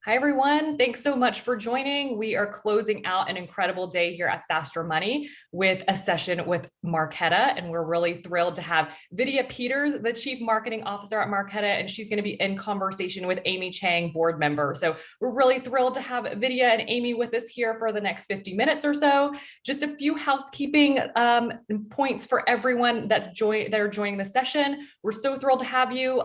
Hi, everyone. Thanks so much for joining. We are closing out an incredible day here at SaaStr Money with a session with Marqeta, and we're really thrilled to have Vidya Peters, the Chief Marketing Officer at Marqeta, and she's going to be in conversation with Amy Chang, board member. So we're really thrilled to have Vidya and Amy with us here for the next 50 minutes or so. Just a few housekeeping points for everyone that are joining the session. We're so thrilled to have you.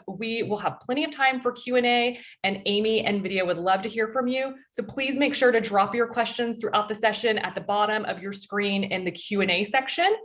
We will have plenty of time for Q&A, and Amy and Vidya would love to hear from you. So please make sure to drop your questions throughout the session at the bottom of your screen in the Q&A section.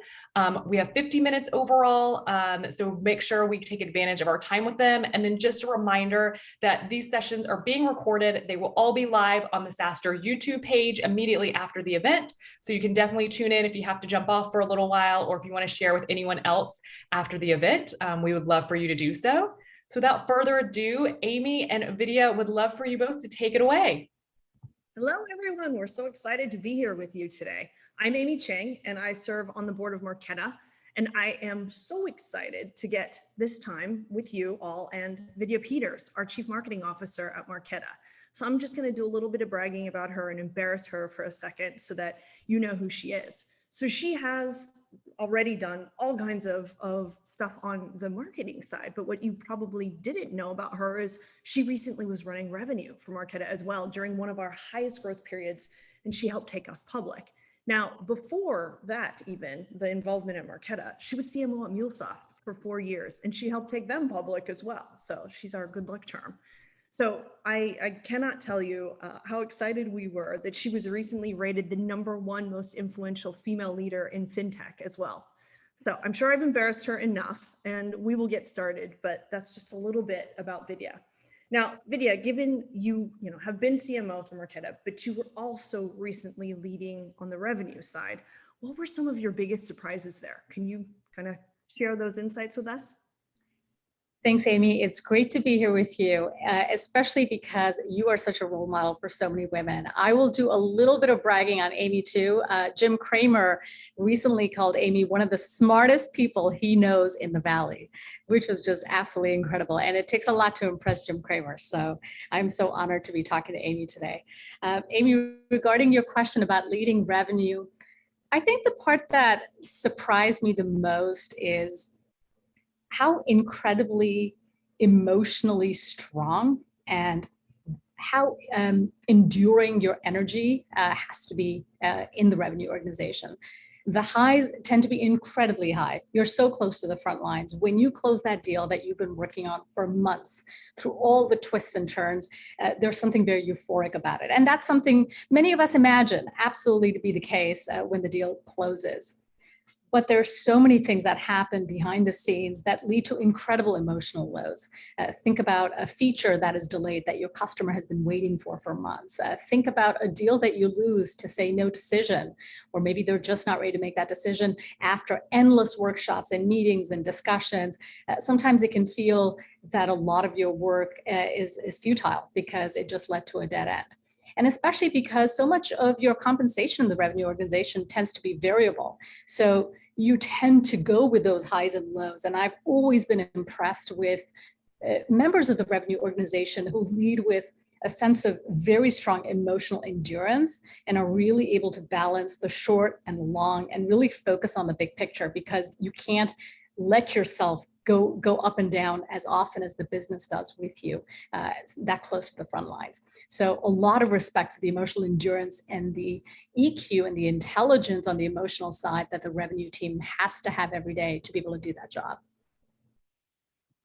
We have 50 minutes overall, so make sure we take advantage of our time with them. And then just a reminder that these sessions are being recorded. They will all be live on the SaaStr YouTube page immediately after the event. So you can definitely tune in if you have to jump off for a little while, or if you want to share with anyone else after the event. We would love for you to do so. So without further ado, Amy and Vidya would love for you both to take it away. Hello, everyone. We're so excited to be here with you today. I'm Amy Chang, and I serve on the board of Marqeta. And I am so excited to get this time with you all and Vidya Peters, our Chief Marketing Officer at Marqeta. So I'm just going to do a little bit of bragging about her and embarrass her for a second so that you know who she is. So she has already done all kinds of stuff on the marketing side, but what you probably didn't know about her is she recently was running revenue for Marqeta as well during one of our highest growth periods, and she helped take us public. Now, before that, even the involvement at Marqeta, she was CMO at MuleSoft for 4 years, and she helped take them public as well. So she's our good luck charm. So I cannot tell you how excited we were that she was recently rated the #1 most influential female leader in fintech as well. So I'm sure I've embarrassed her enough, and we will get started, but that's just a little bit about Vidya. Now, Vidya, given you have been CMO for Marqeta, but you were also recently leading on the revenue side, what were some of your biggest surprises there? Can you kind of share those insights with us? Thanks, Amy. It's great to be here with you, especially because you are such a role model for so many women. I will do a little bit of bragging on Amy too. Jim Cramer recently called Amy one of the smartest people he knows in the Valley, which was just absolutely incredible. And it takes a lot to impress Jim Cramer. So I'm so honored to be talking to Amy today. Amy, regarding your question about leading revenue, I think the part that surprised me the most is how incredibly emotionally strong and how enduring your energy has to be in the revenue organization. The highs tend to be incredibly high. You're so close to the front lines. When you close that deal that you've been working on for months, through all the twists and turns, there's something very euphoric about it. And that's something many of us imagine absolutely to be the case when the deal closes. But there's so many things that happen behind the scenes that lead to incredible emotional lows. Think about a feature that is delayed that your customer has been waiting for months. Think about a deal that you lose to say no decision, or maybe they're just not ready to make that decision after endless workshops and meetings and discussions. Sometimes it can feel that a lot of your work is futile because it just led to a dead end. And especially because so much of your compensation in the revenue organization tends to be variable. So you tend to go with those highs and lows. And I've always been impressed with members of the revenue organization who lead with a sense of very strong emotional endurance and are really able to balance the short and the long and really focus on the big picture, because you can't let yourself go up and down as often as the business does with you, that close to the front lines. So a lot of respect for the emotional endurance and the EQ and the intelligence on the emotional side that the revenue team has to have every day to be able to do that job.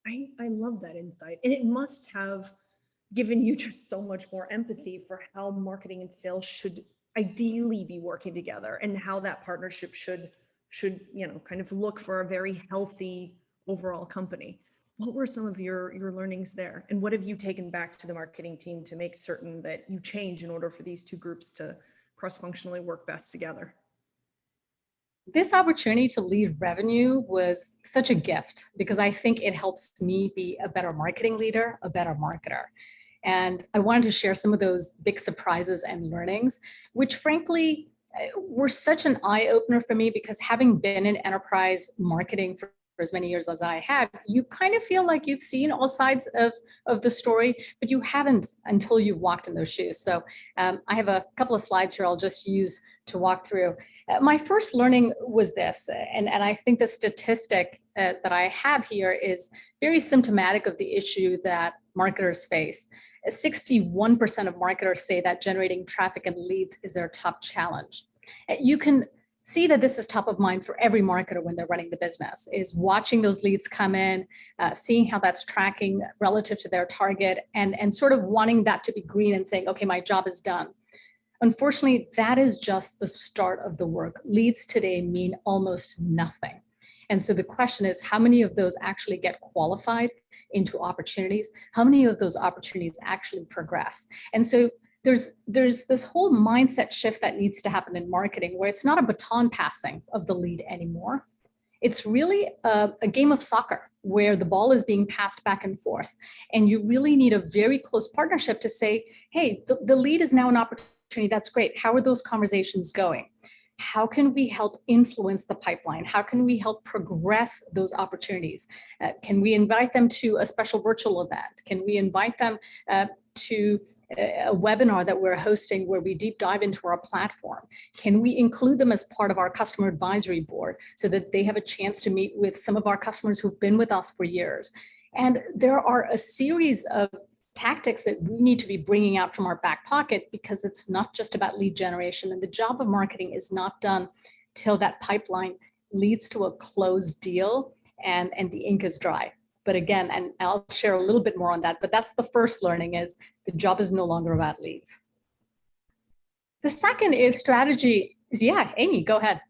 I love that insight. And it must have given you just so much more empathy for how marketing and sales should ideally be working together, and how that partnership should kind of look for a very healthy overall company. What were some of your learnings there? And what have you taken back to the marketing team to make certain that you change in order for these two groups to cross-functionally work best together? This opportunity to lead revenue was such a gift, because I think it helps me be a better marketing leader, a better marketer. And I wanted to share some of those big surprises and learnings, which frankly were such an eye-opener for me, because having been in enterprise marketing for as many years as I have, you kind of feel like you've seen all sides of the story, but you haven't until you've walked in those shoes. So I have a couple of slides here I'll just use to walk through. My first learning was this, and I think the statistic that I have here is very symptomatic of the issue that marketers face. 61% of marketers say that generating traffic and leads is their top challenge. You can see that this is top of mind for every marketer when they're running the business, is watching those leads come in, seeing how that's tracking relative to their target, and sort of wanting that to be green and saying, okay, my job is done. Unfortunately, that is just the start of the work. Leads today mean almost nothing. And so the question is, how many of those actually get qualified into opportunities? How many of those opportunities actually progress? And so there's this whole mindset shift that needs to happen in marketing, where it's not a baton passing of the lead anymore. It's really a game of soccer where the ball is being passed back and forth. And you really need a very close partnership to say, hey, the lead is now an opportunity. That's great. How are those conversations going? How can we help influence the pipeline? How can we help progress those opportunities? Can we invite them to a special virtual event? Can we invite them to a webinar that we're hosting where we deep dive into our platform? Can we include them as part of our customer advisory board so that they have a chance to meet with some of our customers who've been with us for years? And there are a series of tactics that we need to be bringing out from our back pocket, because it's not just about lead generation, and the job of marketing is not done till that pipeline leads to a closed deal and the ink is dry. But again, and I'll share a little bit more on that, but that's the first learning, is the job is no longer about leads. The second is strategy. Yeah, Amy, go ahead.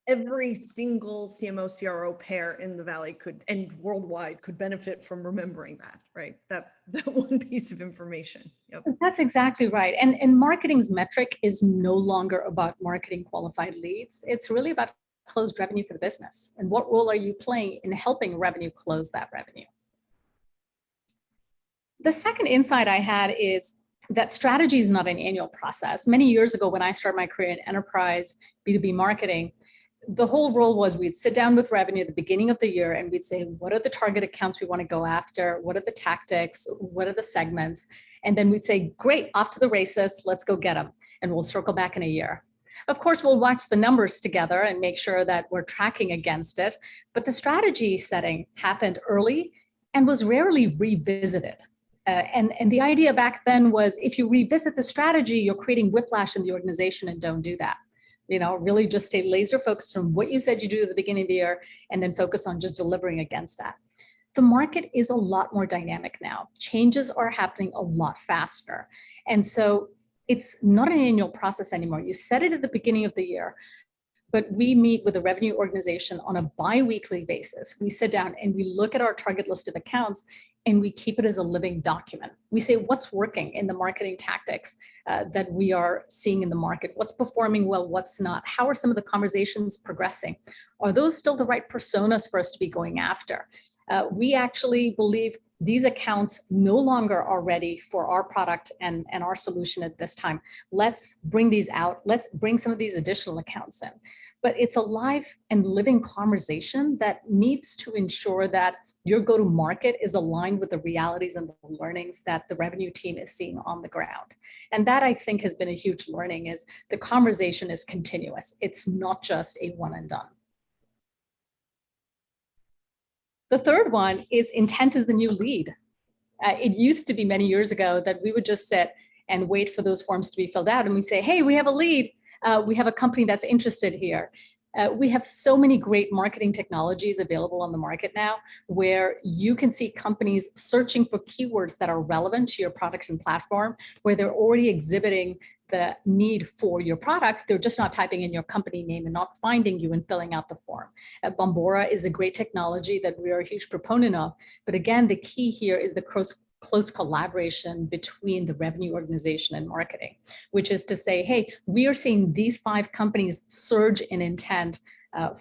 Every single CMO CRO pair in the Valley could, and worldwide, could benefit from remembering that, right? That one piece of information. Yep. That's exactly right. And marketing's metric is no longer about marketing qualified leads. It's really about closed revenue for the business. And what role are you playing in helping revenue close that revenue? The second insight I had is that strategy is not an annual process. Many years ago, when I started my career in enterprise B2B marketing, the whole role was we'd sit down with revenue at the beginning of the year and we'd say, what are the target accounts we want to go after? What are the tactics? What are the segments? And then we'd say, great, off to the races, let's go get them. And we'll circle back in a year. Of course, we'll watch the numbers together and make sure that we're tracking against it. But the strategy setting happened early and was rarely revisited. And the idea back then was, if you revisit the strategy, you're creating whiplash in the organization, and don't do that. You know, really just stay laser focused on what you said you do at the beginning of the year, and then focus on just delivering against that. The market is a lot more dynamic now. Changes are happening a lot faster. And so it's not an annual process anymore. You set it at the beginning of the year, but we meet with the revenue organization on a bi-weekly basis. We sit down and we look at our target list of accounts and we keep it as a living document. We say, what's working in the marketing tactics that we are seeing in the market? What's performing well, what's not? How are some of the conversations progressing? Are those still the right personas for us to be going after? We actually believe these accounts no longer are ready for our product and our solution at this time. Let's bring these out. Let's bring some of these additional accounts in. But it's a live and living conversation that needs to ensure that your go-to-market is aligned with the realities and the learnings that the revenue team is seeing on the ground. And that, I think, has been a huge learning, is the conversation is continuous. It's not just a one and done. The third one is intent is the new lead. It used to be many years ago that we would just sit and wait for those forms to be filled out, and we say, hey, we have a lead. We have a company that's interested here. We have so many great marketing technologies available on the market now, where you can see companies searching for keywords that are relevant to your product and platform, where they're already exhibiting the need for your product. They're just not typing in your company name and not finding you and filling out the form. Bombora is a great technology that we are a huge proponent of. But again, the key here is the close collaboration between the revenue organization and marketing, which is to say, hey, we are seeing these 5 companies surge in intent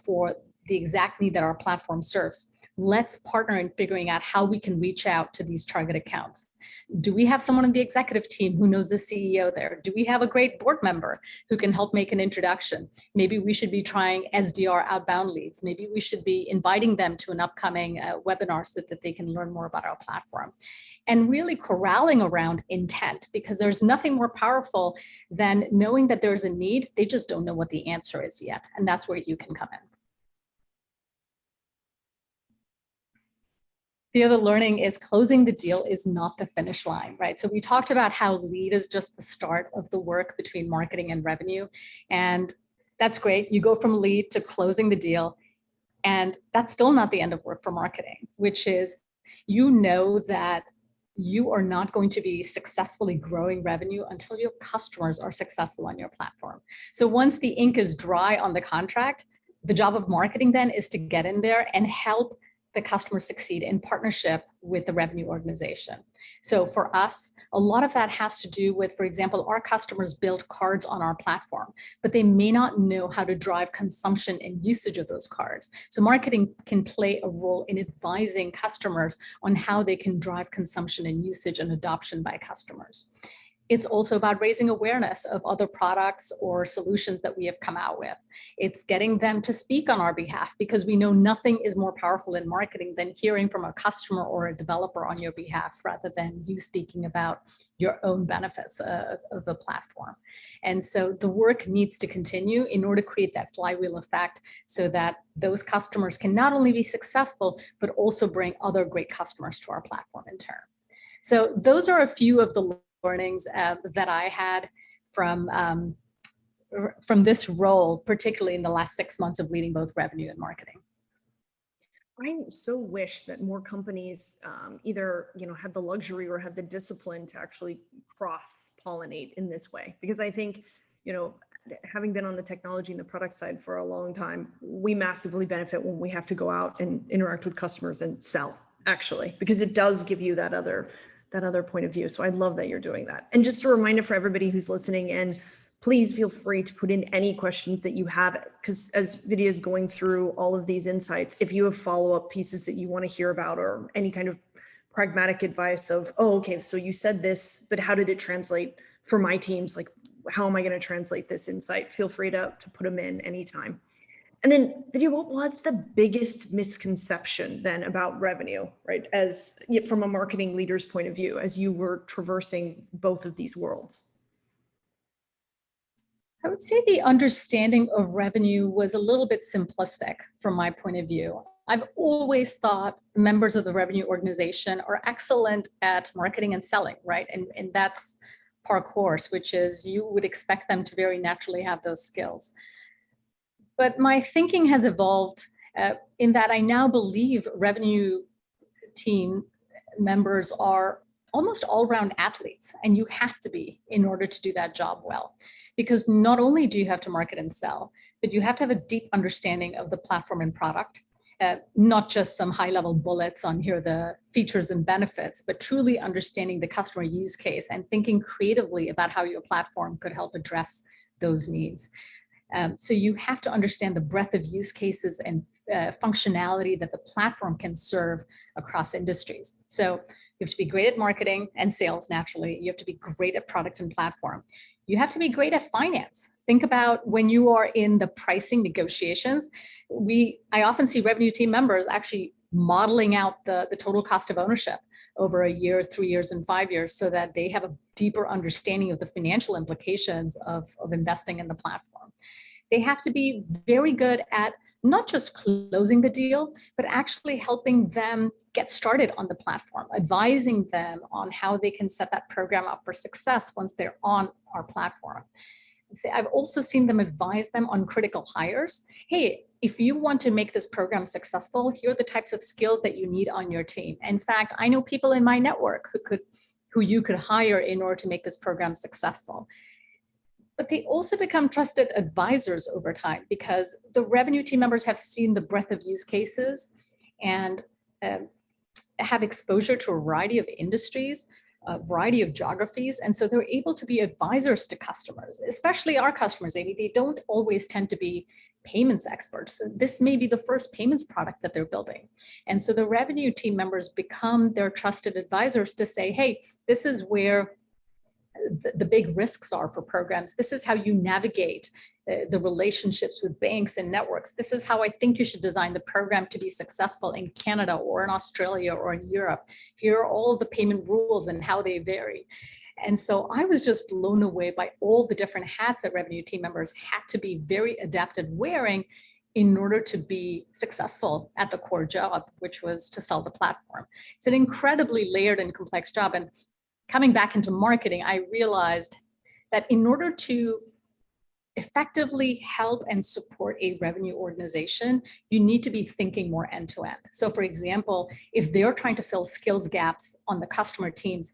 for the exact need that our platform serves. Let's partner in figuring out how we can reach out to these target accounts. Do we have someone on the executive team who knows the CEO there? Do we have a great board member who can help make an introduction? Maybe we should be trying SDR outbound leads. Maybe we should be inviting them to an upcoming webinar so that they can learn more about our platform. And really corralling around intent, because there's nothing more powerful than knowing that there's a need. They just don't know what the answer is yet. And that's where you can come in. The other learning is closing the deal is not the finish line, right? So we talked about how lead is just the start of the work between marketing and revenue. And that's great. You go from lead to closing the deal. And that's still not the end of work for marketing, which is, you know that you are not going to be successfully growing revenue until your customers are successful on your platform. So once the ink is dry on the contract, the job of marketing then is to get in there and help the customer succeed in partnership with the revenue organization. So for us, a lot of that has to do with, for example, our customers build cards on our platform, but they may not know how to drive consumption and usage of those cards. So marketing can play a role in advising customers on how they can drive consumption and usage and adoption by customers. It's also about raising awareness of other products or solutions that we have come out with. It's getting them to speak on our behalf, because we know nothing is more powerful in marketing than hearing from a customer or a developer on your behalf, rather than you speaking about your own benefits of the platform. And so the work needs to continue in order to create that flywheel effect, so that those customers can not only be successful, but also bring other great customers to our platform in turn. So those are a few of the learnings that I had from this role, particularly in the last 6 months of leading both revenue and marketing. I so wish that more companies either had the luxury or had the discipline to actually cross-pollinate in this way, because I think having been on the technology and the product side for a long time, we massively benefit when we have to go out and interact with customers and sell, actually, because it does give you that other point of view. So I love that you're doing that. And just a reminder for everybody who's listening in, please feel free to put in any questions that you have, because as Vidya is going through all of these insights, if you have follow-up pieces that you want to hear about, or any kind of pragmatic advice of, oh, okay, so you said this, but how did it translate for my teams? Like, how am I going to translate this insight? Feel free to put them in anytime. And then, Vidya, what was the biggest misconception then about revenue, right? As from a marketing leader's point of view, as you were traversing both of these worlds? I would say the understanding of revenue was a little bit simplistic from my point of view. I've always thought members of the revenue organization are excellent at marketing and selling, right? And that's par course, which is you would expect them to very naturally have those skills. But my thinking has evolved in that I now believe revenue team members are almost all-round athletes, and you have to be in order to do that job well. Because not only do you have to market and sell, but you have to have a deep understanding of the platform and product, not just some high-level bullets on here are the features and benefits, but truly understanding the customer use case and thinking creatively about how your platform could help address those needs. So you have to understand the breadth of use cases and functionality that the platform can serve across industries. So you have to be great at marketing and sales, naturally. You have to be great at product and platform. You have to be great at finance. Think about when you are in the pricing negotiations. I often see revenue team members actually modeling out the total cost of ownership over a year, 3 years, and 5 years, so that they have a deeper understanding of the financial implications of investing in the platform. They have to be very good at not just closing the deal, but actually helping them get started on the platform, advising them on how they can set that program up for success once they're on our platform. I've also seen them advise them on critical hires. Hey, if you want to make this program successful, here are the types of skills that you need on your team. In fact, I know people in my network who you could hire in order to make this program successful. But they also become trusted advisors over time, because the revenue team members have seen the breadth of use cases and have exposure to a variety of industries. a variety of geographies. And so they're able to be advisors to customers, especially our customers, Amy. They don't always tend to be payments experts. This may be the first payments product that they're building. And so the revenue team members become their trusted advisors to say, hey, this is where the big risks are for programs. This is how you navigate the relationships with banks and networks. This is how I think you should design the program to be successful in Canada or in Australia or in Europe. Here are all of the payment rules and how they vary. And so I was just blown away by all the different hats that revenue team members had to be very adept at wearing in order to be successful at the core job, which was to sell the platform. It's an incredibly layered and complex job. And coming back into marketing, I realized that in order to effectively help and support a revenue organization, you need to be thinking more end to end. So for example, if they're trying to fill skills gaps on the customer teams,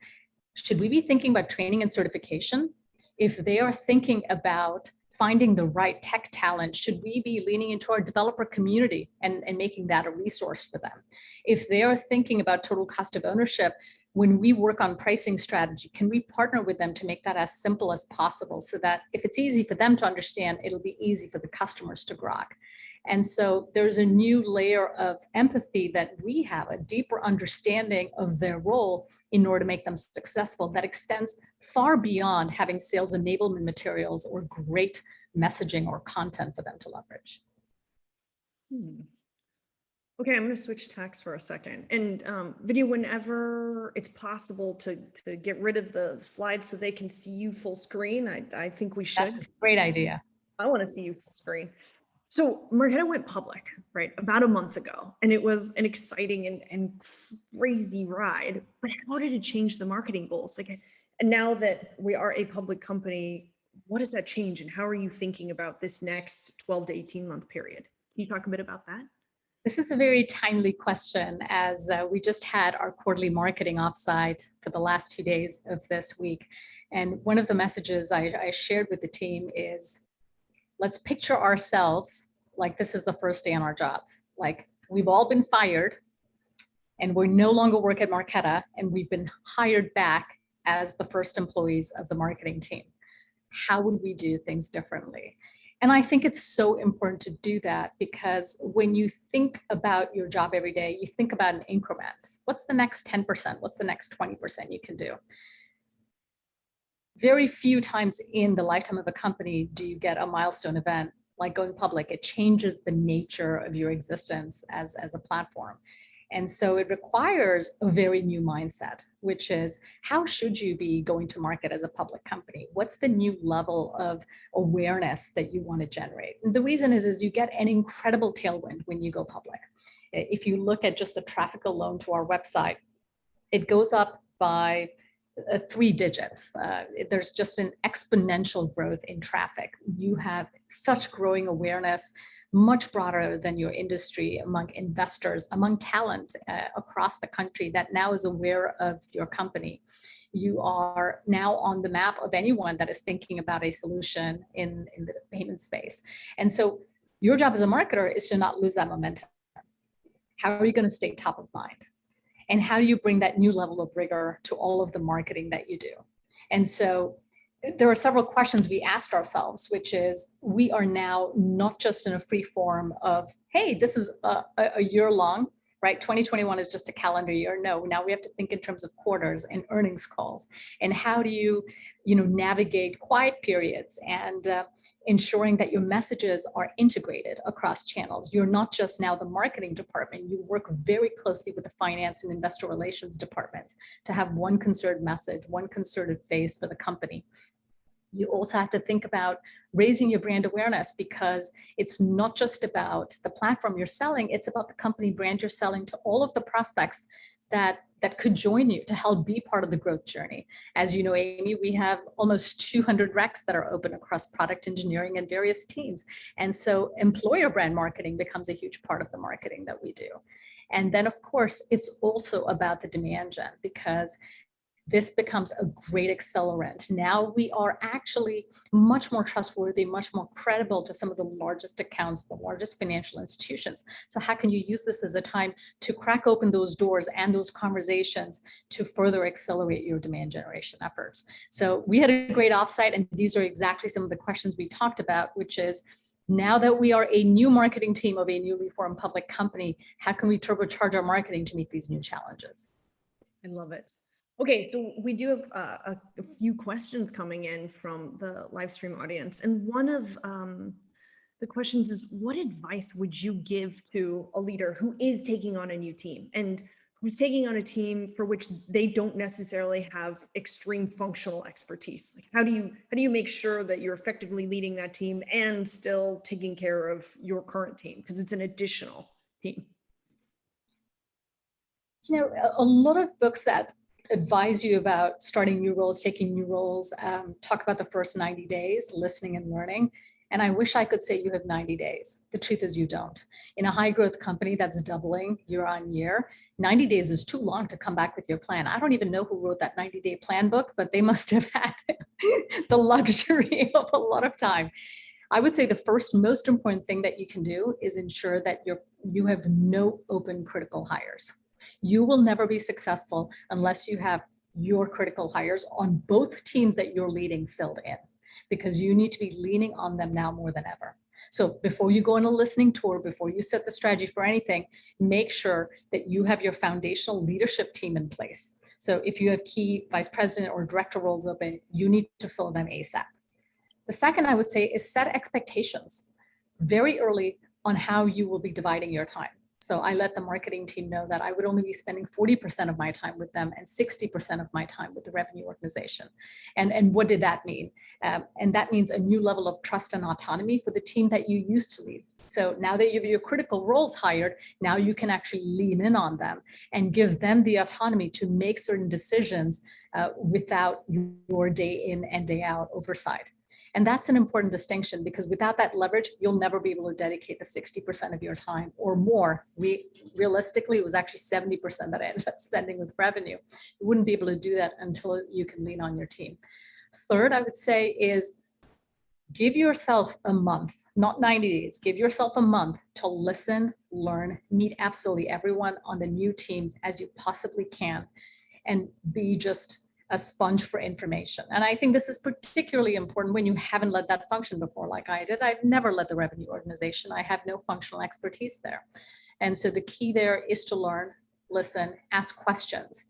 should we be thinking about training and certification? If they are thinking about finding the right tech talent, should we be leaning into our developer community and making that a resource for them? If they are thinking about total cost of ownership, when we work on pricing strategy, can we partner with them to make that as simple as possible so that if it's easy for them to understand, it'll be easy for the customers to grok? And so there's a new layer of empathy that we have, a deeper understanding of their role in order to make them successful that extends far beyond having sales enablement materials or great messaging or content for them to leverage. Okay, I'm going to switch tacks for a second. And Vidya, whenever it's possible to get rid of the slides so they can see you full screen, I think we should. That's a great idea. I want to see you full screen. So Marqeta went public, right, about a month ago, and it was an exciting and crazy ride. But how did it change the marketing goals? Like, and now that we are a public company, what does that change, and how are you thinking about this next 12 to 18 month period? Can you talk a bit about that? This is a very timely question, as we just had our quarterly marketing offsite for the last 2 days of this week. And one of the messages I shared with the team is, let's picture ourselves like this is the first day on our jobs. Like we've all been fired and we no longer work at Marqeta, and we've been hired back as the first employees of the marketing team. How would we do things differently? And I think it's so important to do that because when you think about your job every day, you think about in increments. What's the next 10%? What's the next 20% you can do? Very few times in the lifetime of a company do you get a milestone event like going public. It changes the nature of your existence as a platform. And so it requires a very new mindset, which is how should you be going to market as a public company? What's the new level of awareness that you want to generate? And the reason is you get an incredible tailwind when you go public. If you look at just the traffic alone to our website, it goes up by 3 digits. There's just an exponential growth in traffic. You have such growing awareness, much broader than your industry, among investors, among talent across the country that now is aware of your company. You are now on the map of anyone that is thinking about a solution in the payment space. And so your job as a marketer is to not lose that momentum. How are you going to stay top of mind? And how do you bring that new level of rigor to all of the marketing that you do? And so there are several questions we asked ourselves, which is, we are now not just in a free form of, hey, this is a year long, right? 2021 is just a calendar year. No, now we have to think in terms of quarters and earnings calls. And how do you navigate quiet periods and ensuring that your messages are integrated across channels. You're not just now the marketing department, you work very closely with the finance and investor relations departments to have one concerted message, one concerted face for the company. You also have to think about raising your brand awareness, because it's not just about the platform you're selling, it's about the company brand you're selling to all of the prospects that could join you to help be part of the growth journey. As you know, Amy, we have almost 200 recs that are open across product engineering and various teams. And so employer brand marketing becomes a huge part of the marketing that we do. And then of course, it's also about the demand gen, because this becomes a great accelerant. Now we are actually much more trustworthy, much more credible to some of the largest accounts, the largest financial institutions. So how can you use this as a time to crack open those doors and those conversations to further accelerate your demand generation efforts? So we had a great offsite, and these are exactly some of the questions we talked about, which is, now that we are a new marketing team of a newly formed public company, how can we turbocharge our marketing to meet these new challenges? I love it. Okay, so we do have a few questions coming in from the live stream audience. And one of the questions is, what advice would you give to a leader who is taking on a new team and who's taking on a team for which they don't necessarily have extreme functional expertise? Like, how do you make sure that you're effectively leading that team and still taking care of your current team? Because it's an additional team. You know, a lot of books that advise you about starting new roles, taking new roles, talk about the first 90 days, listening and learning. And I wish I could say you have 90 days. The truth is you don't. In a high growth company that's doubling year on year, 90 days is too long to come back with your plan. I don't even know who wrote that 90-day plan book, but they must have had the luxury of a lot of time. I would say the first most important thing that you can do is ensure that you have no open critical hires. You will never be successful unless you have your critical hires on both teams that you're leading filled in, because you need to be leaning on them now more than ever. So before you go on a listening tour, before you set the strategy for anything, make sure that you have your foundational leadership team in place. So if you have key vice president or director roles open, you need to fill them ASAP. The second I would say is set expectations very early on how you will be dividing your time. So I let the marketing team know that I would only be spending 40% of my time with them and 60% of my time with the revenue organization. And what did that mean? And that means a new level of trust and autonomy for the team that you used to lead. So now that you have your critical roles hired, now you can actually lean in on them and give them the autonomy to make certain decisions without your day in and day out oversight. And that's an important distinction, because without that leverage, you'll never be able to dedicate the 60% of your time or more. Realistically, it was actually 70% that I ended up spending with revenue. You wouldn't be able to do that until you can lean on your team. Third, I would say is give yourself a month, not 90 days, give yourself a month to listen, learn, meet absolutely everyone on the new team as you possibly can, and be just a sponge for information. And I think this is particularly important when you haven't led that function before, like I did. I've never led the revenue organization. I have no functional expertise there. And so the key there is to learn, listen, ask questions,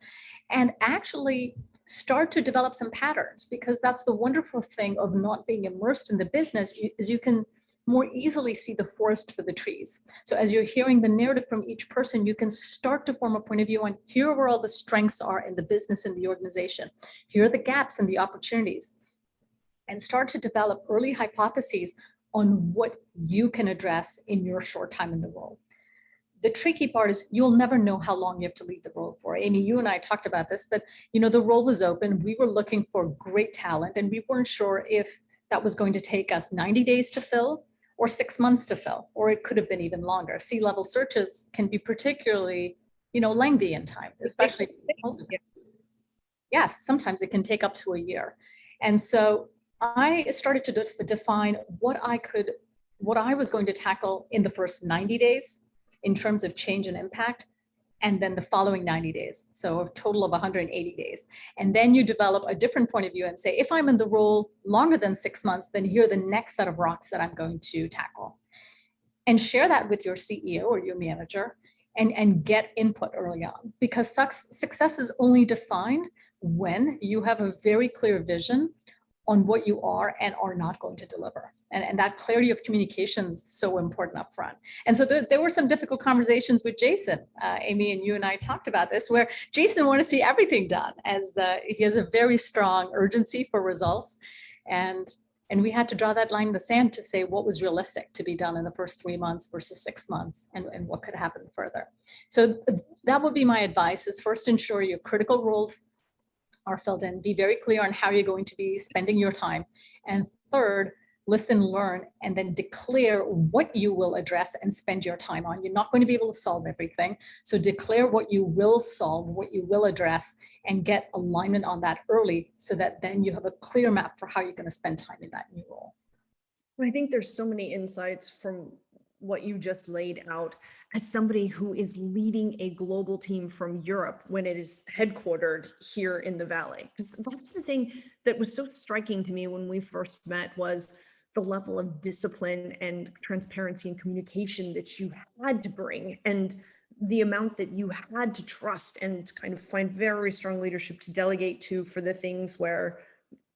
and actually start to develop some patterns, because that's the wonderful thing of not being immersed in the business, is you can more easily see the forest for the trees. So as you're hearing the narrative from each person, you can start to form a point of view on, here are where all the strengths are in the business and the organization. Here are the gaps and the opportunities, and start to develop early hypotheses on what you can address in your short time in the role. The tricky part is you'll never know how long you have to lead the role for. Amy, you and I talked about this, but the role was open. We were looking for great talent, and we weren't sure if that was going to take us 90 days to fill or 6 months to fill, or it could have been even longer. C-level searches can be particularly, lengthy in time, especially. Yes, sometimes it can take up to a year. And so I started to define what I was going to tackle in the first 90 days in terms of change and impact, and then the following 90 days. So a total of 180 days. And then you develop a different point of view and say, if I'm in the role longer than 6 months, then here are the next set of rocks that I'm going to tackle. And share that with your CEO or your manager, and get input early on. Because success is only defined when you have a very clear vision on what you are and are not going to deliver. And that clarity of communication is so important up front. And so there were some difficult conversations with Jason. Amy and you and I talked about this, where Jason wanted to see everything done, as he has a very strong urgency for results. And we had to draw that line in the sand to say what was realistic to be done in the first 3 months versus 6 months, and what could happen further. So that would be my advice, is first ensure your critical roles are filled in. Be very clear on how you're going to be spending your time. And third, listen, learn, and then declare what you will address and spend your time on. You're not going to be able to solve everything. So declare what you will solve, what you will address, and get alignment on that early so that then you have a clear map for how you're going to spend time in that new role. I think there's so many insights from what you just laid out as somebody who is leading a global team from Europe when it is headquartered here in the Valley. Because that's the thing that was so striking to me when we first met was the level of discipline and transparency and communication that you had to bring and the amount that you had to trust and kind of find very strong leadership to delegate to for the things where,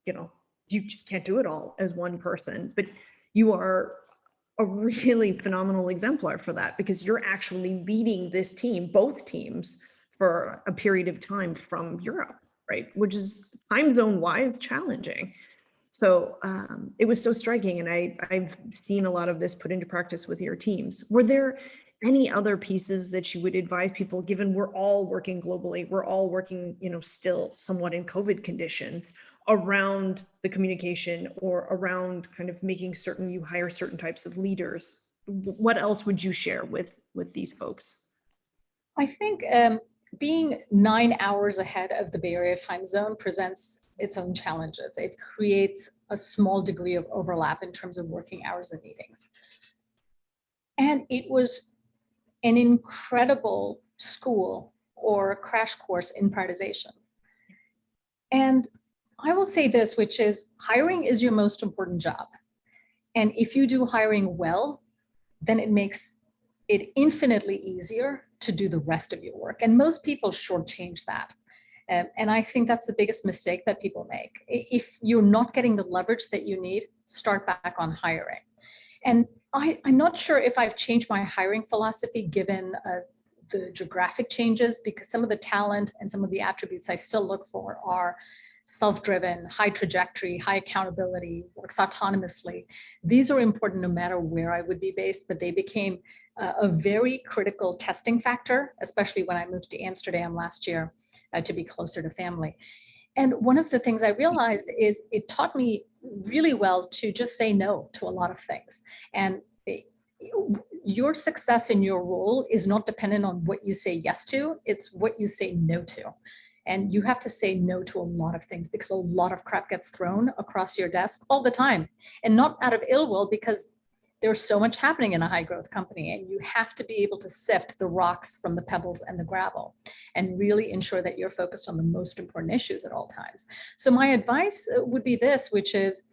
you just can't do it all as one person. But you are a really phenomenal exemplar for that because you're actually leading this team, both teams, for a period of time from Europe, right? Which is time zone wise challenging. So it was so striking, and I've seen a lot of this put into practice with your teams. Were there any other pieces that you would advise people, given we're all working globally, we're all working, still somewhat in COVID conditions, around the communication or around kind of making certain you hire certain types of leaders? What else would you share with these folks? I think being 9 hours ahead of the Bay Area time zone presents its own challenges. It creates a small degree of overlap in terms of working hours and meetings. And it was an incredible school or crash course in prioritization. And I will say this, which is hiring is your most important job. And if you do hiring well, then it makes it infinitely easier to do the rest of your work. And most people shortchange that. And I think that's the biggest mistake that people make. If you're not getting the leverage that you need, start back on hiring. And I'm not sure if I've changed my hiring philosophy given the geographic changes, because some of the talent and some of the attributes I still look for are self-driven, high trajectory, high accountability, works autonomously. These are important no matter where I would be based, but they became a very critical testing factor, especially when I moved to Amsterdam last year to be closer to family. And one of the things I realized is it taught me really well to just say no to a lot of things. And your success in your role is not dependent on what you say yes to, it's what you say no to. And you have to say no to a lot of things because a lot of crap gets thrown across your desk all the time. And not out of ill will, because there's so much happening in a high growth company, and you have to be able to sift the rocks from the pebbles and the gravel and really ensure that you're focused on the most important issues at all times. So my advice would be this, which is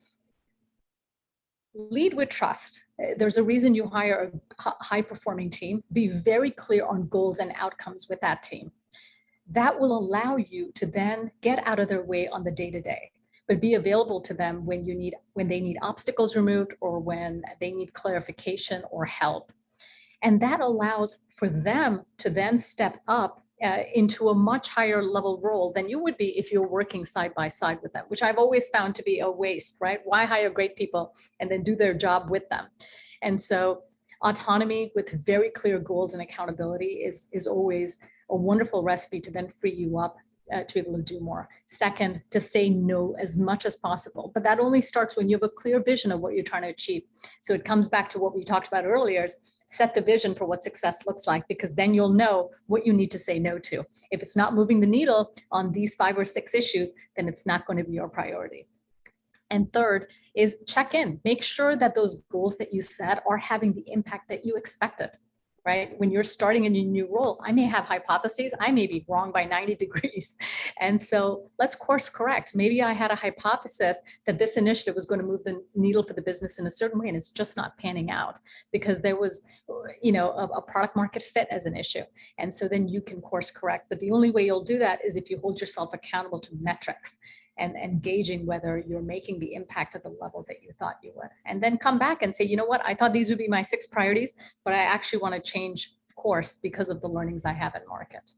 lead with trust. There's a reason you hire a high performing team. Be very clear on goals and outcomes with that team. That will allow you to then get out of their way on the day-to-day, but be available to them when they need obstacles removed or when they need clarification or help. And that allows for them to then step up into a much higher level role than you would be if you're working side by side with them, which I've always found to be a waste, right? Why hire great people and then do their job with them? And so autonomy with very clear goals and accountability is always a wonderful recipe to then free you up to be able to do more. Second, to say no as much as possible. But that only starts when you have a clear vision of what you're trying to achieve. So it comes back to what we talked about earlier, is set the vision for what success looks like, because then you'll know what you need to say no to. If it's not moving the needle on these 5 or 6 issues, then it's not going to be your priority. And third is check in. Make sure that those goals that you set are having the impact that you expected, right? When you're starting in a new role, I may have hypotheses. I may be wrong by 90 degrees. And so let's course correct. Maybe I had a hypothesis that this initiative was going to move the needle for the business in a certain way, and it's just not panning out because there was, a product market fit as an issue. And so then you can course correct. But the only way you'll do that is if you hold yourself accountable to metrics and gauging whether you're making the impact at the level that you thought you would. And then come back and say, you know what, I thought these would be my 6 priorities, but I actually want to change course because of the learnings I have in market.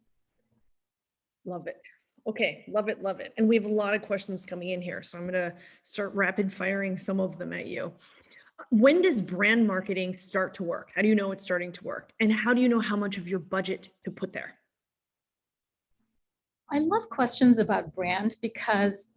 Love it. Okay, love it, love it. And we have a lot of questions coming in here, so I'm going to start rapid firing some of them at you. When does brand marketing start to work? How do you know it's starting to work? And how do you know how much of your budget to put there? I love questions about brand because,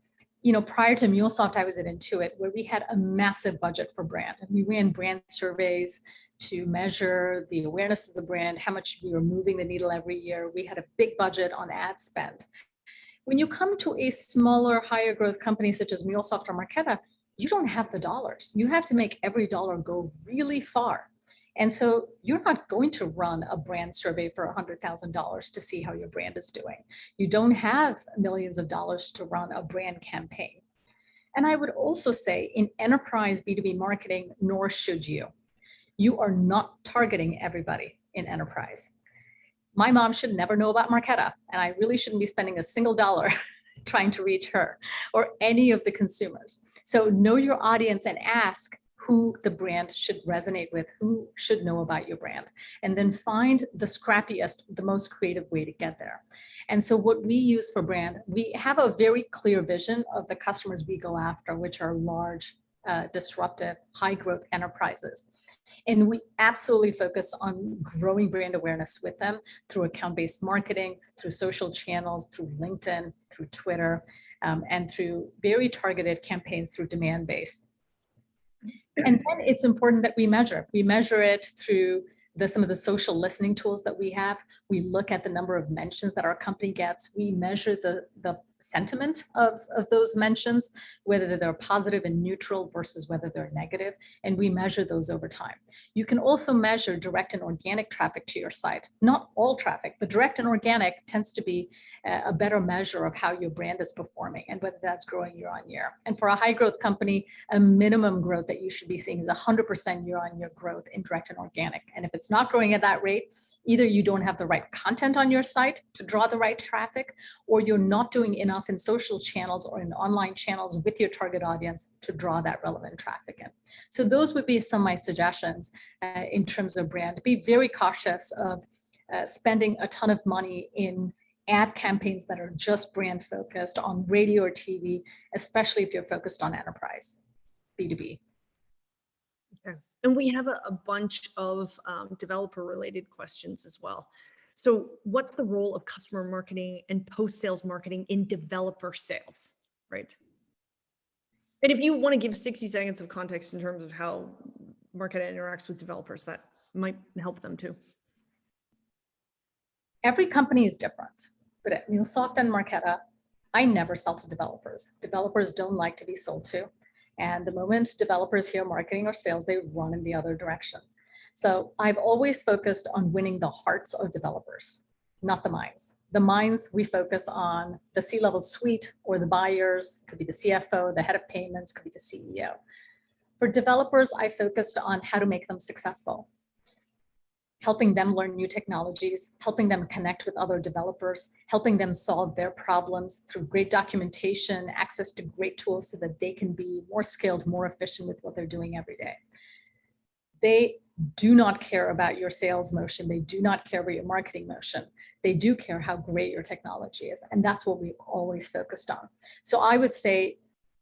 prior to MuleSoft, I was at Intuit, where we had a massive budget for brand. And we ran brand surveys to measure the awareness of the brand, how much we were moving the needle every year. We had a big budget on ad spend. When you come to a smaller, higher growth company such as MuleSoft or Marqeta, you don't have the dollars. You have to make every dollar go really far. And so you're not going to run a brand survey for $100,000 to see how your brand is doing. You don't have millions of dollars to run a brand campaign. And I would also say in enterprise B2B marketing, nor should you. You are not targeting everybody in enterprise. My mom should never know about Marqeta, and I really shouldn't be spending a single dollar trying to reach her or any of the consumers. So know your audience and ask who the brand should resonate with, who should know about your brand, and then find the scrappiest, the most creative way to get there. And so what we use for brand, we have a very clear vision of the customers we go after, which are large, disruptive, high growth enterprises. And we absolutely focus on growing brand awareness with them through account-based marketing, through social channels, through LinkedIn, through Twitter, and through very targeted campaigns through demand-based. And then it's important that we measure. We measure it through some of the social listening tools that we have. We look at the number of mentions that our company gets. We measure the sentiment of those mentions, whether they're positive and neutral versus whether they're negative, and we measure those over time. You can also measure direct and organic traffic to your site. Not all traffic, but direct and organic tends to be a better measure of how your brand is performing and whether that's growing year on year. And for a high growth company, a minimum growth that you should be seeing is 100% year on year growth in direct and organic. And if it's not growing at that rate, either you don't have the right content on your site to draw the right traffic, or you're not doing enough in social channels or in online channels with your target audience to draw that relevant traffic in. So those would be some of my suggestions in terms of brand. Be very cautious of spending a ton of money in ad campaigns that are just brand focused on radio or TV, especially if you're focused on enterprise, B2B. Okay. And we have a bunch of developer related questions as well. So what's the role of customer marketing and post-sales marketing in developer sales, right? And if you want to give 60 seconds of context in terms of how Marqeta interacts with developers, that might help them too. Every company is different, but at MuleSoft and Marqeta, I never sell to developers. Developers don't like to be sold to. And the moment developers hear marketing or sales, they run in the other direction. So I've always focused on winning the hearts of developers, not the minds. The minds, we focus on the C-level suite or the buyers, could be the CFO, the head of payments, could be the CEO. For developers, I focused on how to make them successful, helping them learn new technologies, helping them connect with other developers, helping them solve their problems through great documentation, access to great tools so that they can be more skilled, more efficient with what they're doing every day. They do not care about your sales motion. They do not care about your marketing motion. They do care how great your technology is. And that's what we've always focused on. So I would say,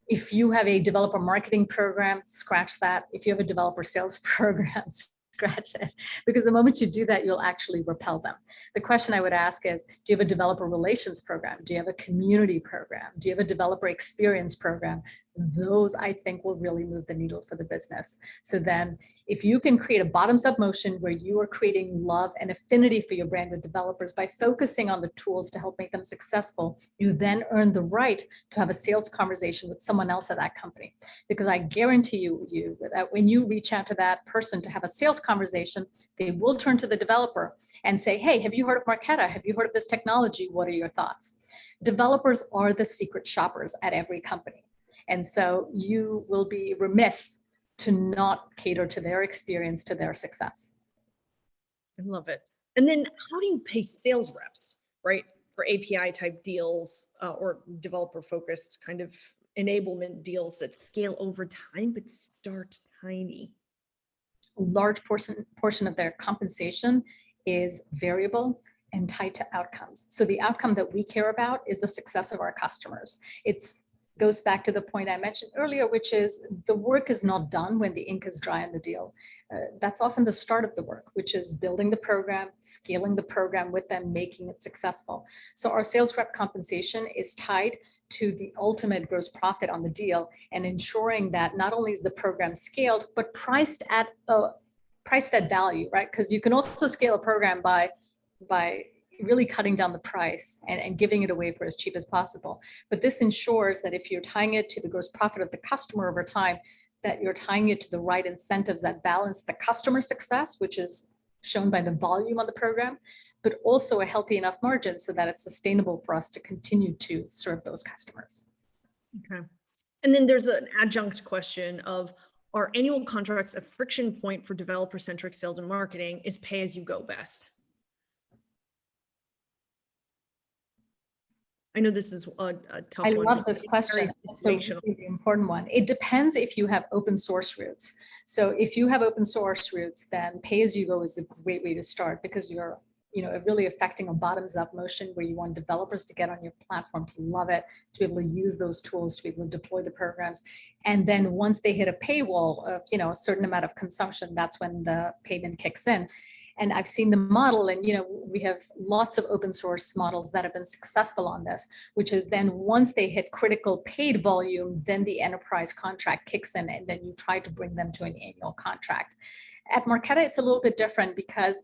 if you have a developer marketing program, scratch that. If you have a developer sales program, scratch it, because the moment you do that, you'll actually repel them. The question I would ask is, do you have a developer relations program? Do you have a community program? Do you have a developer experience program? Those, I think, will really move the needle for the business. So then if you can create a bottoms-up motion where you are creating love and affinity for your brand with developers by focusing on the tools to help make them successful, you then earn the right to have a sales conversation with someone else at that company. Because I guarantee you that when you reach out to that person to have a sales conversation, they will turn to the developer and say, hey, have you heard of Marqeta? Have you heard of this technology? What are your thoughts? Developers are the secret shoppers at every company. And so you will be remiss to not cater to their experience, to their success. I love it. And then how do you pay sales reps, right? For API type deals or developer focused kind of enablement deals that scale over time, but start tiny. A large portion of their compensation is variable and tied to outcomes. So the outcome that we care about is the success of our customers. It's goes back to the point I mentioned earlier, which is the work is not done when the ink is dry in the deal. That's often the start of the work, which is building the program, scaling the program with them, making it successful. So our sales rep compensation is tied to the ultimate gross profit on the deal, and ensuring that not only is the program scaled, but priced at value, right? Because you can also scale a program by really cutting down the price and giving it away for as cheap as possible. But this ensures that if you're tying it to the gross profit of the customer over time, that you're tying it to the right incentives that balance the customer success, which is shown by the volume on the program, but also a healthy enough margin so that it's sustainable for us to continue to serve those customers. Okay. And then there's an adjunct question of, are annual contracts a friction point for developer-centric sales and marketing? Is pay-as-you-go best? I know this is a tough I one. love this question. It's a really important one. It depends if you have open source routes. So if you have open source routes, then pay-as-you-go is a great way to start, because you're really affecting a bottoms-up motion where you want developers to get on your platform, to love it, to be able to use those tools, to be able to deploy the programs. And then once they hit a paywall of a certain amount of consumption, that's when the payment kicks in. And I've seen the model, and we have lots of open source models that have been successful on this, which is then once they hit critical paid volume, then the enterprise contract kicks in, and then you try to bring them to an annual contract. At Marqeta, it's a little bit different because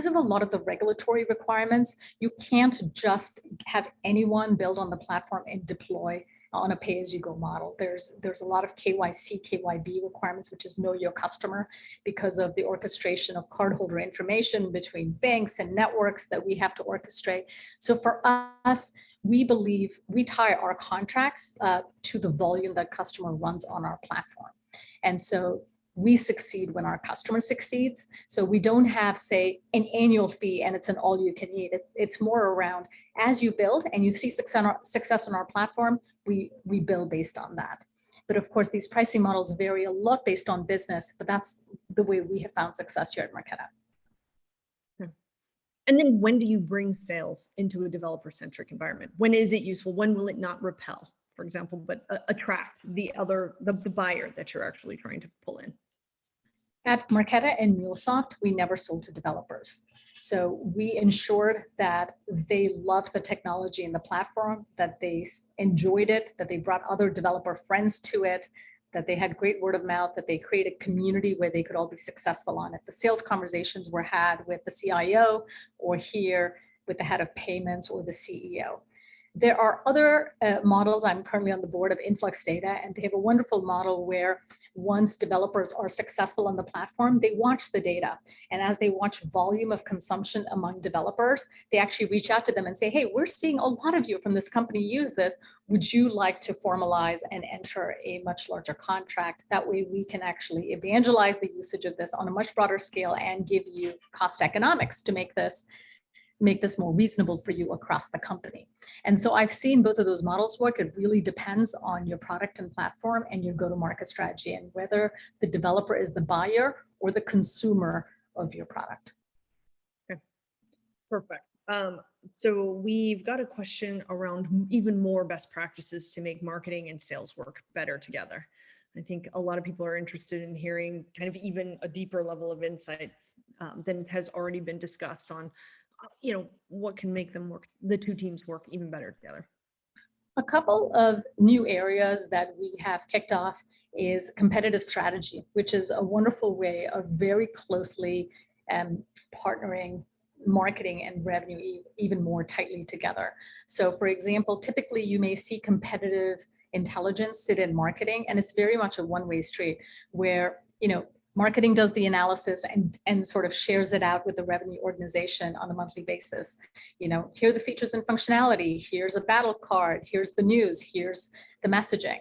of a lot of the regulatory requirements. You can't just have anyone build on the platform and deploy on a pay-as-you-go model. There's a lot of KYC, KYB requirements, which is know your customer, because of the orchestration of cardholder information between banks and networks that we have to orchestrate. So for us, we believe we tie our contracts to the volume that customer runs on our platform. And so we succeed when our customer succeeds. So we don't have, say, an annual fee and it's an all you can eat. It's more around, as you build and you see success on our platform, we build based on that. But of course, these pricing models vary a lot based on business, but that's the way we have found success here at Marqeta. And then when do you bring sales into a developer-centric environment? When is it useful? When will it not repel, for example, but attract the buyer that you're actually trying to pull in? At Marqeta and MuleSoft, we never sold to developers. So we ensured that they loved the technology and the platform, that they enjoyed it, that they brought other developer friends to it, that they had great word of mouth, that they created a community where they could all be successful on it. The sales conversations were had with the CIO, or here with the head of payments or the CEO. There are other models. I'm currently on the board of Influx Data, and they have a wonderful model where once developers are successful on the platform, they watch the data. And as they watch volume of consumption among developers, they actually reach out to them and say, hey, we're seeing a lot of you from this company use this. Would you like to formalize and enter a much larger contract? That way we can actually evangelize the usage of this on a much broader scale and give you cost economics to make this more reasonable for you across the company. And so I've seen both of those models work. It really depends on your product and platform and your go-to-market strategy, and whether the developer is the buyer or the consumer of your product. Okay. Perfect. So we've got a question around even more best practices to make marketing and sales work better together. I think a lot of people are interested in hearing kind of even a deeper level of insight than has already been discussed on what can make them work, the two teams work even better together. A couple of new areas that we have kicked off is competitive strategy, which is a wonderful way of very closely partnering marketing and revenue even more tightly together. So for example, typically you may see competitive intelligence sit in marketing, and it's very much a one-way street where, marketing does the analysis and sort of shares it out with the revenue organization on a monthly basis. Here are the features and functionality, here's a battle card, here's the news, here's the messaging.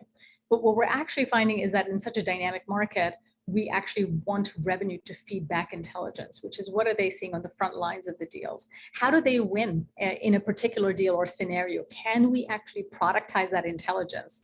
But what we're actually finding is that in such a dynamic market, we actually want revenue to feed back intelligence, which is what are they seeing on the front lines of the deals? How do they win in a particular deal or scenario? Can we actually productize that intelligence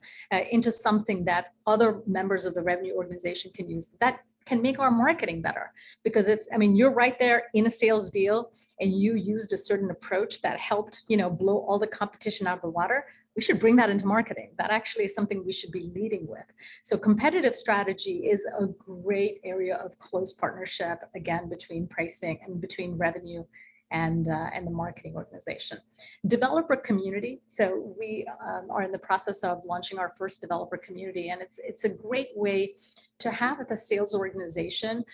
into something that other members of the revenue organization can use? That can make our marketing better, because you're right there in a sales deal and you used a certain approach that helped, blow all the competition out of the water. We should bring that into marketing. That actually is something we should be leading with. So competitive strategy is a great area of close partnership, again, between pricing and between revenue and the marketing organization. Developer community. So we are in the process of launching our first developer community, and it's a great way to have the sales organization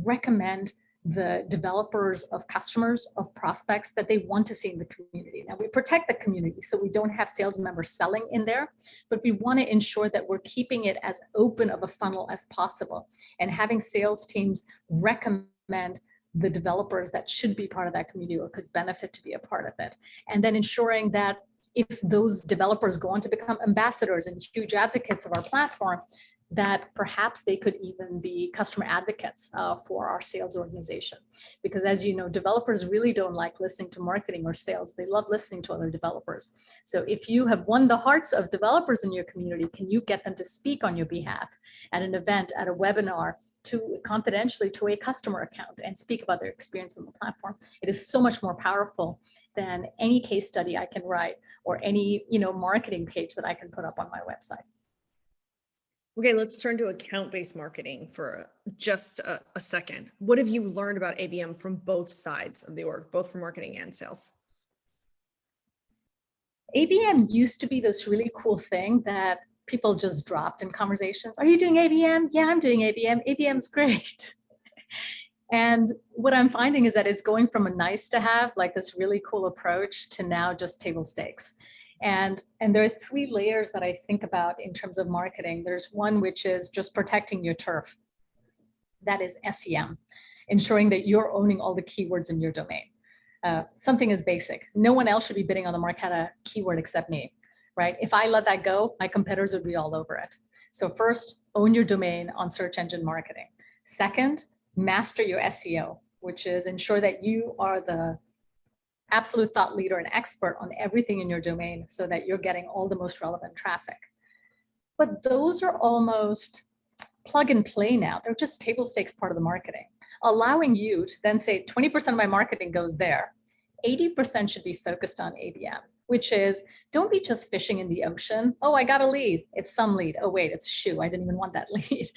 recommend the developers of customers, of prospects that they want to see in the community. Now we protect the community, so we don't have sales members selling in there, but we want to ensure that we're keeping it as open of a funnel as possible and having sales teams recommend the developers that should be part of that community or could benefit to be a part of it. And then ensuring that if those developers go on to become ambassadors and huge advocates of our platform, that perhaps they could even be customer advocates for our sales organization. Because as you know, developers really don't like listening to marketing or sales. They love listening to other developers. So if you have won the hearts of developers in your community, can you get them to speak on your behalf at an event, at a webinar, to confidentially to a customer account and speak about their experience on the platform? It is so much more powerful than any case study I can write or any marketing page that I can put up on my website. Okay, let's turn to account-based marketing for just a second. What have you learned about ABM from both sides of the org, both for marketing and sales? ABM used to be this really cool thing that people just dropped in conversations. Are you doing ABM? Yeah, I'm doing ABM. ABM's great. And what I'm finding is that it's going from a nice to have, like this really cool approach, to now just table stakes. And there are three layers that I think about in terms of marketing. There's one which is just protecting your turf. That is SEM, ensuring that you're owning all the keywords in your domain. Something as basic. No one else should be bidding on the Marqeta keyword except me, right? If I let that go, my competitors would be all over it. So first, own your domain on search engine marketing. Second, master your SEO, which is ensure that you are the absolute thought leader and expert on everything in your domain so that you're getting all the most relevant traffic. But those are almost plug and play now. They're just table stakes part of the marketing, allowing you to then say 20% of my marketing goes there. 80% should be focused on ABM, which is don't be just fishing in the ocean. Oh, I got a lead. It's some lead. Oh, wait, it's a shoe. I didn't even want that lead.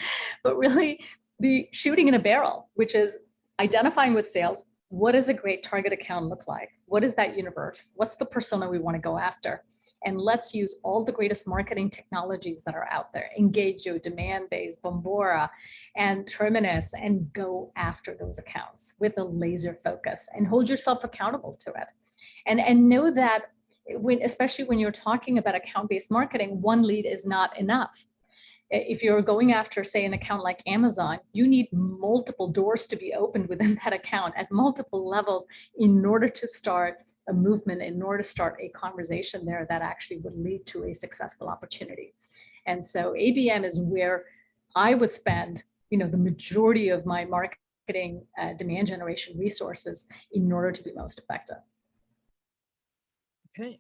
But really be shooting in a barrel, which is identifying with sales. What does a great target account look like? What is that universe? What's the persona we want to go after? And let's use all the greatest marketing technologies that are out there, Engagio, Demandbase, Bombora, and Terminus, and go after those accounts with a laser focus and hold yourself accountable to it. And know that especially when you're talking about account-based marketing, one lead is not enough. If you're going after, say, an account like Amazon, you need multiple doors to be opened within that account at multiple levels in order to start a movement, in order to start a conversation there that actually would lead to a successful opportunity. And so ABM is where I would spend, the majority of my marketing demand generation resources in order to be most effective. Okay.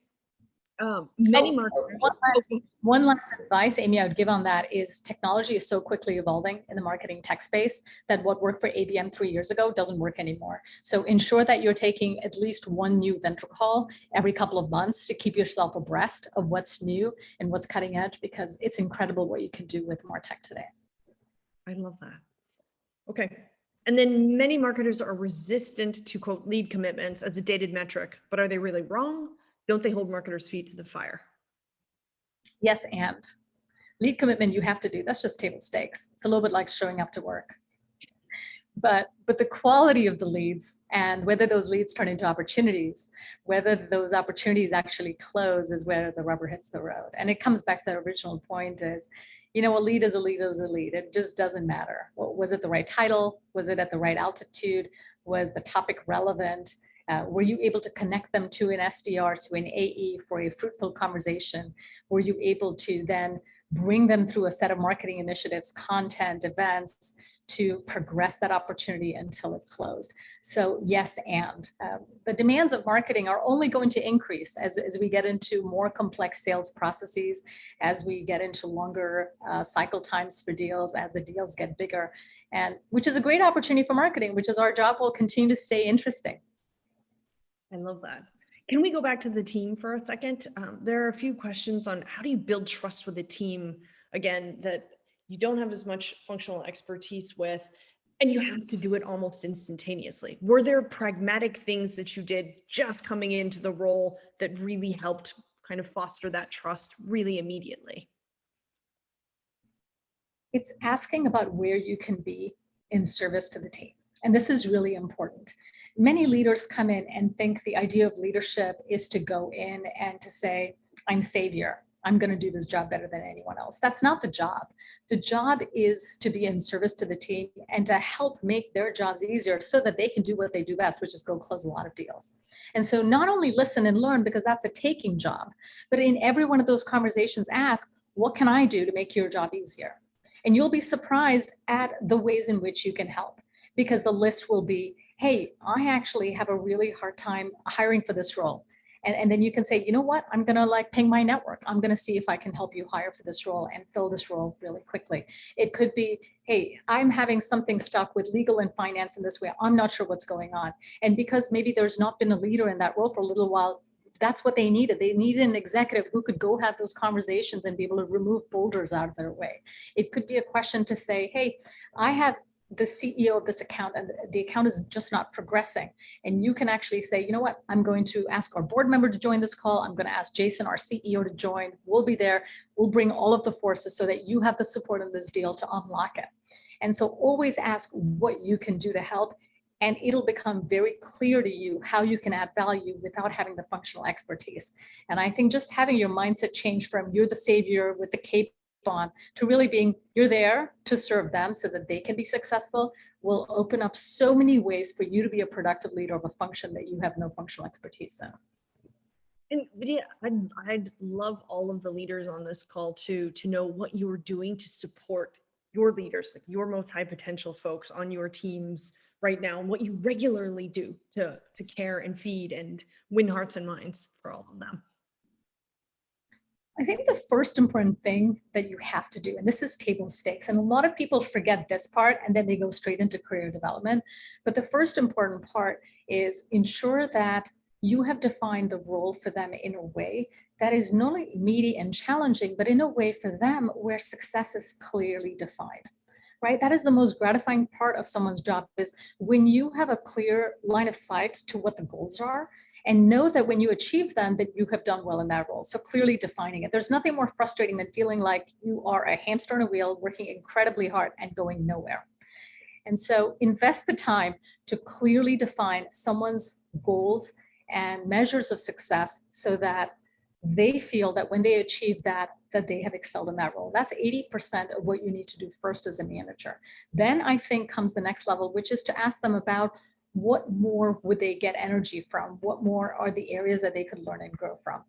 Many marketers. One last advice, Amy, I would give on that is technology is so quickly evolving in the marketing tech space that what worked for ABM 3 years ago doesn't work anymore. So ensure that you're taking at least one new vendor call every couple of months to keep yourself abreast of what's new and what's cutting edge, because it's incredible what you can do with MarTech today. I love that. Okay. And then many marketers are resistant to, quote, lead commitments as a dated metric, but are they really wrong? Don't they hold marketers' feet to the fire? Yes, and lead commitment you have to do. That's just table stakes. It's a little bit like showing up to work. But the quality of the leads and whether those leads turn into opportunities, whether those opportunities actually close is where the rubber hits the road. And it comes back to that original point is, a lead is a lead is a lead. It just doesn't matter. Was it the right title? Was it at the right altitude? Was the topic relevant? Were you able to connect them to an SDR, to an AE for a fruitful conversation? Were you able to then bring them through a set of marketing initiatives, content, events, to progress that opportunity until it closed? So yes, and the demands of marketing are only going to increase as we get into more complex sales processes, as we get into longer cycle times for deals, as the deals get bigger, and which is a great opportunity for marketing, which is our job will continue to stay interesting. I love that. Can we go back to the team for a second? There are a few questions on how do you build trust with a team, again, that you don't have as much functional expertise with. And you have to do it almost instantaneously. Were there pragmatic things that you did just coming into the role that really helped kind of foster that trust really immediately? It's asking about where you can be in service to the team. And this is really important. Many leaders come in and think the idea of leadership is to go in and to say, I'm savior. I'm going to do this job better than anyone else. That's not the job. The job is to be in service to the team and to help make their jobs easier so that they can do what they do best, which is go close a lot of deals. And so not only listen and learn, because that's a taking job, but in every one of those conversations, ask, what can I do to make your job easier? And you'll be surprised at the ways in which you can help, because the list will be, hey, I actually have a really hard time hiring for this role. And then you can say, you know what, I'm going to like ping my network. I'm going to see if I can help you hire for this role and fill this role really quickly. It could be, hey, I'm having something stuck with legal and finance in this way. I'm not sure what's going on. And because maybe there's not been a leader in that role for a little while, that's what they needed. They needed an executive who could go have those conversations and be able to remove boulders out of their way. It could be a question to say, hey, I have the CEO of this account and the account is just not progressing. And you can actually say, you know what, I'm going to ask our board member to join this call. I'm going to ask Jason, our CEO, to join. We'll be there. We'll bring all of the forces so that you have the support in this deal to unlock it. And so always ask what you can do to help. And it'll become very clear to you how you can add value without having the functional expertise. And I think just having your mindset change from you're the savior with the cape on to really being you're there to serve them so that they can be successful will open up so many ways for you to be a productive leader of a function that you have no functional expertise in. And Vidya, I'd love all of the leaders on this call to know what you are doing to support your leaders, like your most high potential folks on your teams right now, and what you regularly do to care and feed and win hearts and minds for all of them. I think the first important thing that you have to do, and this is table stakes, and a lot of people forget this part and then they go straight into career development. But the first important part is ensure that you have defined the role for them in a way that is not only meaty and challenging, but in a way for them where success is clearly defined. Right? That is the most gratifying part of someone's job is when you have a clear line of sight to what the goals are and know that when you achieve them, that you have done well in that role. So clearly defining it. There's nothing more frustrating than feeling like you are a hamster on a wheel, working incredibly hard and going nowhere. And so invest the time to clearly define someone's goals and measures of success so that they feel that when they achieve that, that they have excelled in that role. That's 80% of what you need to do first as a manager. Then I think comes the next level, which is to ask them about what more would they get energy from? What more are the areas that they could learn and grow from?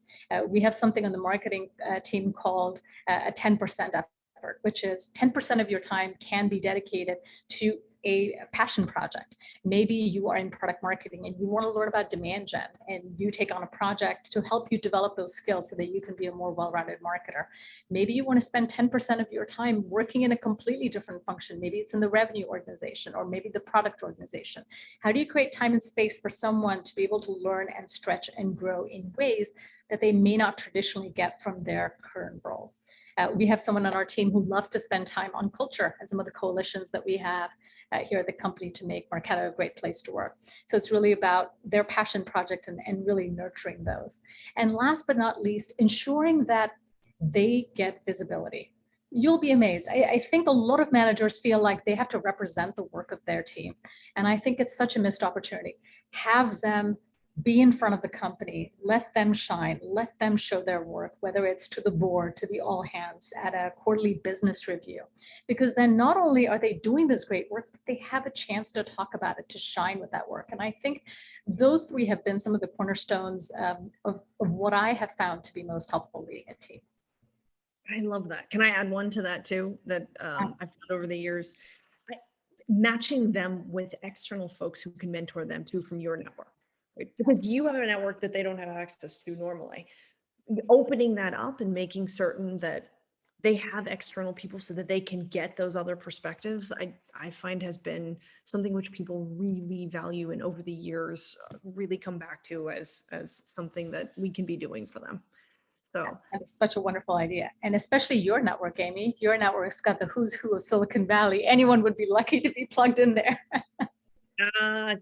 We have something on the marketing team called a 10% effort, which is 10% of your time can be dedicated to a passion project. Maybe you are in product marketing and you want to learn about demand gen and you take on a project to help you develop those skills so that you can be a more well-rounded marketer. Maybe you want to spend 10% of your time working in a completely different function. Maybe it's in the revenue organization or maybe the product organization. How do you create time and space for someone to be able to learn and stretch and grow in ways that they may not traditionally get from their current role? We have someone on our team who loves to spend time on culture and some of the coalitions that we have here at the company to make Marqeta a great place to work. So it's really about their passion project and really nurturing those. And last but not least, ensuring that they get visibility. You'll be amazed. I think a lot of managers feel like they have to represent the work of their team. And I think it's such a missed opportunity. Have them be in front of the company, let them shine, let them show their work, whether it's to the board, to the all hands, at a quarterly business review. Because then not only are they doing this great work, but they have a chance to talk about it, to shine with that work. And I think those three have been some of the cornerstones of what I have found to be most helpful leading a team. I love that. Can I add one to that too, that I've found over the years? Matching them with external folks who can mentor them too from your network. Right? Because you have a network that they don't have access to normally. Opening that up and making certain that they have external people so that they can get those other perspectives, I find has been something which people really value and over the years really come back to as something that we can be doing for them. So That is such a wonderful idea. And especially your network, Amy. Your network's got the who's who of Silicon Valley. Anyone would be lucky to be plugged in there.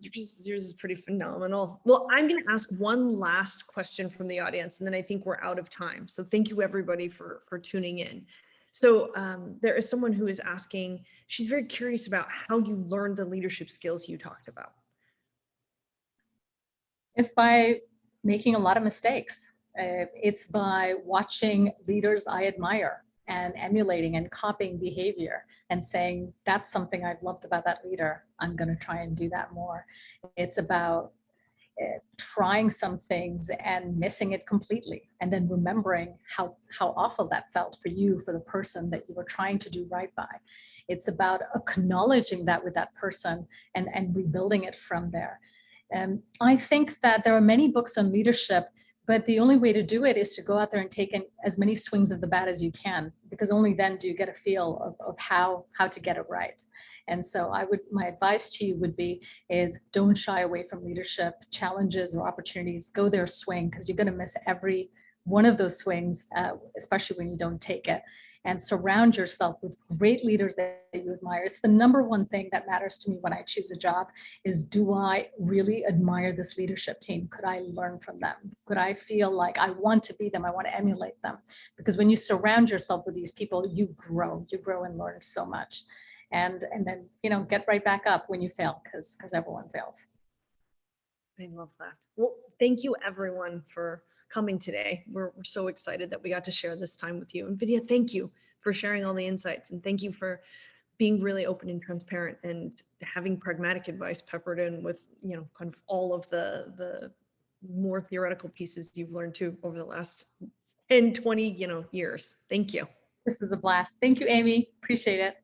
yours is pretty phenomenal. Well, I'm going to ask one last question from the audience, and then I think we're out of time. So thank you everybody for tuning in. So there is someone who is asking, she's very curious about how you learned the leadership skills you talked about. It's by making a lot of mistakes. It's by watching leaders I admire and emulating and copying behavior and saying, that's something I've loved about that leader. I'm going to try and do that more. It's about trying some things and missing it completely, and then remembering how awful that felt for you, for the person that you were trying to do right by. It's about acknowledging that with that person and rebuilding it from there. And I think that there are many books on leadership, but the only way to do it is to go out there and take in as many swings of the bat as you can, because only then do you get a feel of how to get it right. And so my advice to you would be is don't shy away from leadership challenges or opportunities. Go there, swing, because you're going to miss every one of those swings, especially when you don't take it. And surround yourself with great leaders that you admire. It's the number one thing that matters to me when I choose a job is, do I really admire this leadership team? Could I learn from them? Could I feel like I want to be them? I want to emulate them. Because when you surround yourself with these people, you grow and learn so much. And then, get right back up when you fail, because everyone fails. I love that. Well, thank you everyone for coming today. We're so excited that we got to share this time with you. And Vidya, thank you for sharing all the insights, and thank you for being really open and transparent and having pragmatic advice peppered in with, kind of all of the more theoretical pieces you've learned too over the last 10, 20, years. Thank you. This is a blast. Thank you, Amy. Appreciate it.